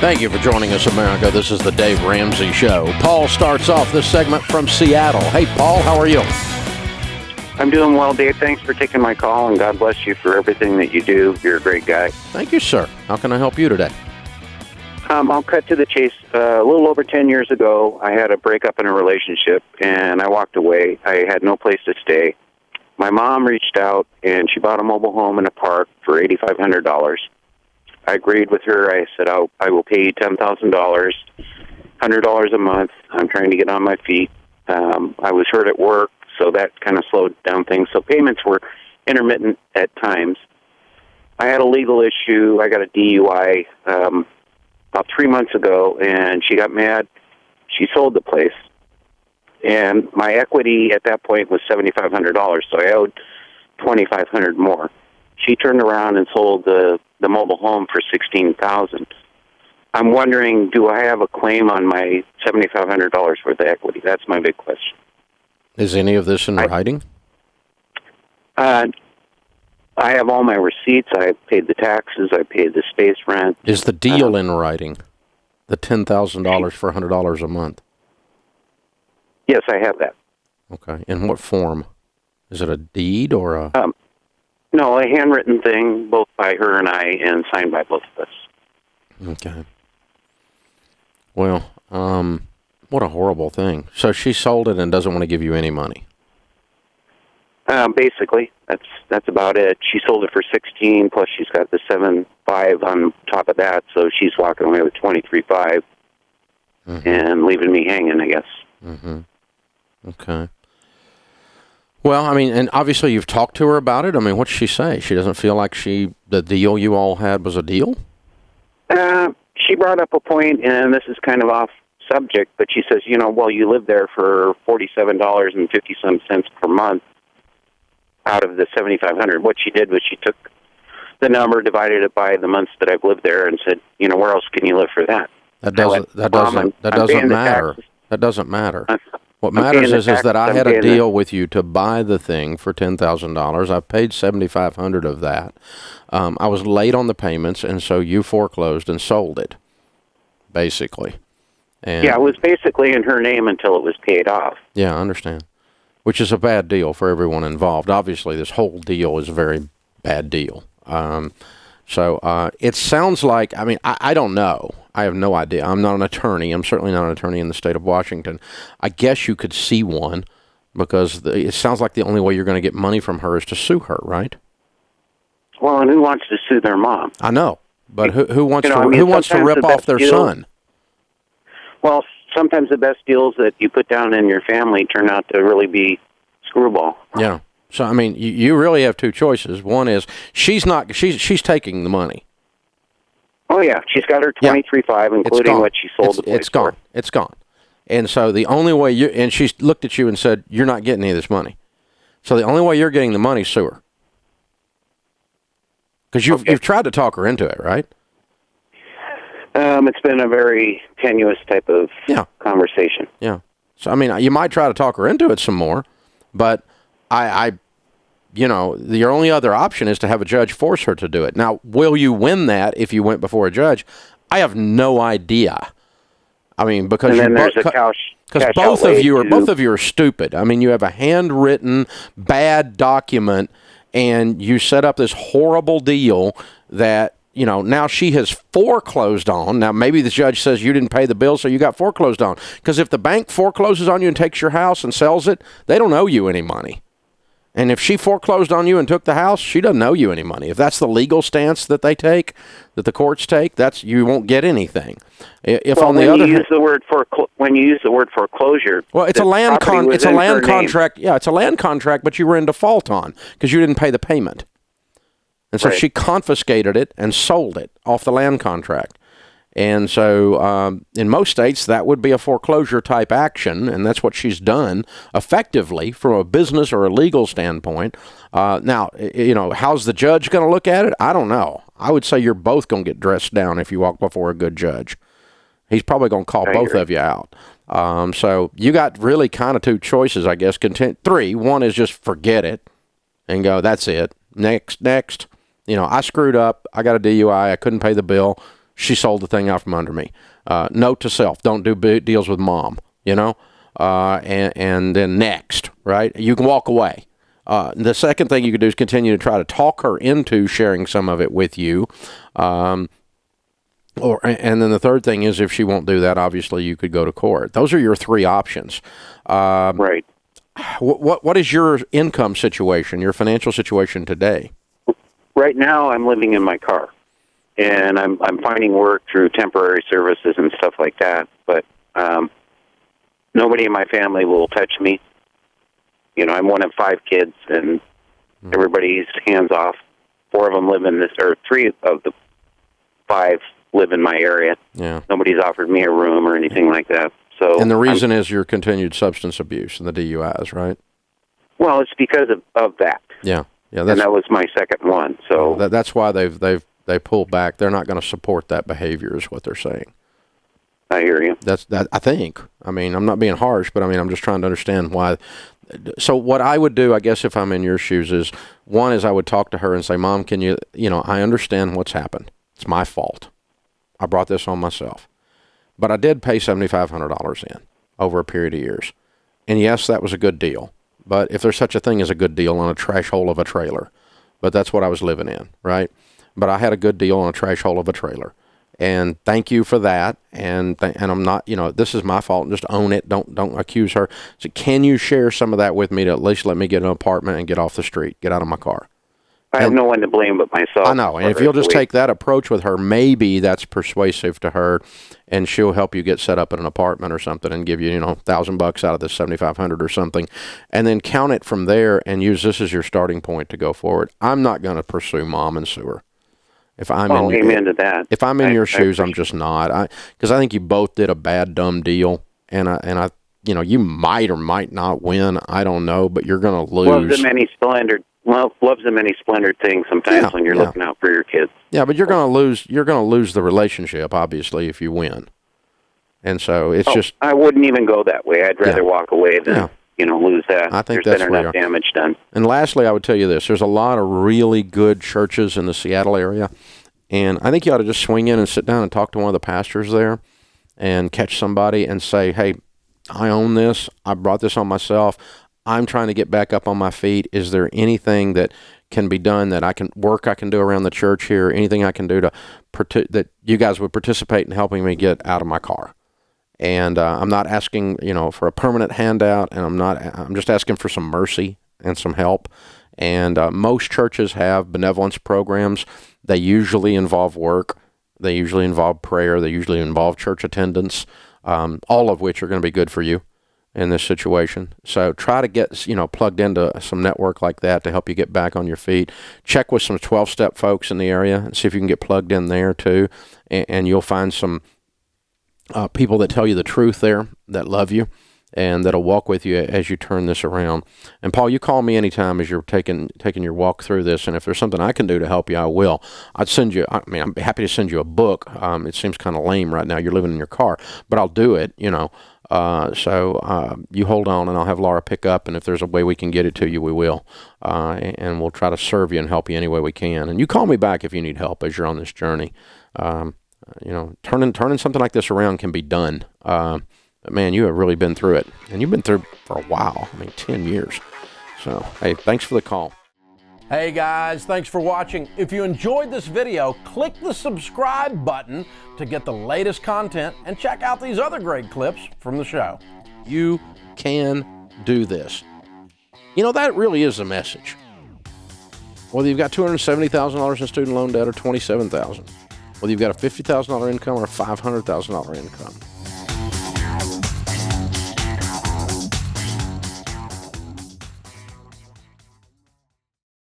Thank you for joining us, America. This is the Dave Ramsey Show. Paul starts off this segment from Seattle. Hey, Paul, how are you? I'm doing well, Dave. Thanks for taking my call, and God bless you for everything that you do. You're a great guy. Thank you, sir. How can I help you today? I'll cut to the chase. A little over 10 years ago, I had a breakup in a relationship, and I walked away. I had no place to stay. My mom reached out, and she bought a mobile home in a park for $8,500. I agreed with her. I said, I will pay you $10,000, $100 a month. I'm trying to get on my feet. I was hurt at work, so that kind of slowed down things. So payments were intermittent at times. I had a legal issue. I got a DUI about 3 months ago, and she got mad. She sold the place. And my equity at that point was $7,500, so I owed $2,500 more. She turned around and sold the mobile home for $16,000. I'm wondering, do I have a claim on my $7,500 worth of equity? That's my big question. Is any of this in writing? I have all my receipts. I paid the taxes. I paid the space rent. Is the deal in writing? The $10,000 for $100 a month? Yes, I have that. Okay. In what form? Is it a deed or a... No, a handwritten thing, both by her and I, and signed by both of us. Okay. Well, what a horrible thing. So she sold it and doesn't want to give you any money. Basically, that's about it. She sold it for $16,000, plus she's got the $7,500 on top of that, so she's walking away with $23,500 and leaving me hanging, I guess. Mm-hmm. Okay. Well, I mean, and obviously you've talked to her about it. I mean, what's she say? She doesn't feel like the deal you all had was a deal? She brought up a point, and this is kind of off subject, but she says, well, you live there for $47.50 per month out of the $7,500. What she did was she took the number, divided it by the months that I've lived there, and said, where else can you live for that? That doesn't matter. That doesn't matter. What matters is that I had a deal with you to buy the thing for $10,000. I paid $7,500 of that. I was late on the payments, and so you foreclosed and sold it, basically. And yeah, it was basically in her name until it was paid off. Yeah, I understand. Which is a bad deal for everyone involved. Obviously, this whole deal is a very bad deal. So it sounds like, I mean, I don't know. I have no idea. I'm not an attorney. I'm certainly not an attorney in the state of Washington. I guess you could see one because it sounds like the only way you're going to get money from her is to sue her, right? Well, and who wants to sue their mom? I know, but who wants to rip off their son? Well, sometimes the best deals that you put down in your family turn out to really be screwball. Yeah. So, I mean, you really have two choices. One is she's taking the money. Oh, yeah. She's got her $23,500, including what she sold the place It's gone. for. It's gone. And so the only way and she looked at you and said, you're not getting any of this money. So the only way you're getting the money is sue her. Because you've tried to talk her into it, right? It's been a very tenuous type of conversation. Yeah. So, I mean, you might try to talk her into it some more, but your only other option is to have a judge force her to do it. Now, will you win that if you went before a judge? I have no idea. I mean, because both of you are stupid. I mean, you have a handwritten bad document, and you set up this horrible deal that now she has foreclosed on. Now, maybe the judge says you didn't pay the bill, so you got foreclosed on. Because if the bank forecloses on you and takes your house and sells it, they don't owe you any money. And if she foreclosed on you and took the house, she doesn't owe you any money. If that's the legal stance that they take, that the courts take, you won't get anything. When you use the word foreclosure, well, it's a land contract. Yeah, it's a land contract, but you were in default on because you didn't pay the payment. And so she confiscated it and sold it off the land contract. And so in most states, that would be a foreclosure type action, and that's what she's done effectively from a business or a legal standpoint. Now, how's the judge going to look at it? I don't know. I would say you're both going to get dressed down if you walk before a good judge. He's probably going to call both of you out. So you got really kind of two choices, I guess. Three. One is just forget it and go, that's it. Next. I screwed up. I got a DUI. I couldn't pay the bill. she sold the thing out from under me. Note to self, don't do deals with mom, and then next, right? You can walk away. The second thing you could do is continue to try to talk her into sharing some of it with you. And then the third thing is, if she won't do that, obviously you could go to court. Those are your three options. Right. What is your income situation, your financial situation today? Right now, I'm living in my car, and I'm finding work through temporary services and stuff like that. But nobody in my family will touch me. I'm one of 5 kids, and everybody's hands off. 4 of them live in this, or 3 of the 5 live in my area. Yeah. Nobody's offered me a room or anything like that. So, and the reason is your continued substance abuse and the DUIs, right? Well, it's because of that. Yeah. And that was my second one. So that's why they pulled back. They're not going to support that behavior, is what they're saying. I hear you. That's that. I think. I mean, I'm not being harsh, but I mean, I'm just trying to understand why. So what I would do, I guess, if I'm in your shoes, is I would talk to her and say, Mom, can you, I understand what's happened. It's my fault. I brought this on myself. But I did pay $7,500 in over a period of years. And yes, that was a good deal. But if there's such a thing as a good deal on a trash hole of a trailer, but that's what I was living in, right? But I had a good deal on a trash hole of a trailer. And thank you for that. And I'm not, this is my fault. Just own it. Don't accuse her. So can you share some of that with me to at least let me get an apartment and get off the street, get out of my car? I have no one to blame but myself. I know. And if you'll just take that approach with her, maybe that's persuasive to her, and she'll help you get set up in an apartment or something and give you, $1,000 out of this $7,500 or something, and then count it from there and use this as your starting point to go forward. I'm not going to pursue mom and sue her. Amen to that. If I'm in your shoes, I'm just not. Because I think you both did a bad, dumb deal, and I, you might or might not win. I don't know, but you're going to lose. Loves the many splendored things sometimes when you're looking out for your kids. Yeah, but you're going to lose. You're going to lose the relationship, obviously, if you win. And so it's just. I wouldn't even go that way. I'd rather walk away than lose that. I think There's that's been enough damage done. And lastly, I would tell you this: there's a lot of really good churches in the Seattle area, and I think you ought to just swing in and sit down and talk to one of the pastors there, and catch somebody and say, "Hey, I own this. I brought this on myself. I'm trying to get back up on my feet. Is there anything that can be done that I can do around the church here? Anything I can do that you guys would participate in helping me get out of my car?" And I'm not asking, for a permanent handout, and I'm just asking for some mercy and some help. And most churches have benevolence programs. They usually involve work. They usually involve prayer. They usually involve church attendance, all of which are going to be good for you in this situation. So try to get, plugged into some network like that to help you get back on your feet. Check with some 12-step folks in the area and see if you can get plugged in there too. And you'll find some people that tell you the truth there, that love you, and that'll walk with you as you turn this around. And Paul, you call me anytime as you're taking your walk through this, and if there's something I can do to help you, I will. I'm happy to send you a book. It seems kind of lame right now. You're living in your car, but I'll do it, So you hold on, and I'll have Laura pick up, and if there's a way we can get it to you, we will. And we'll try to serve you and help you any way we can. And you call me back if you need help as you're on this journey. Turning something like this around can be done. But man, you have really been through it, and you've been through it for a while. 10 years. So, hey, thanks for the call. Hey guys, thanks for watching. If you enjoyed this video, click the subscribe button to get the latest content and check out these other great clips from the show. You can do this. That really is the message. Whether you've got $270,000 in student loan debt or $27,000, whether you've got a $50,000 income or a $500,000 income,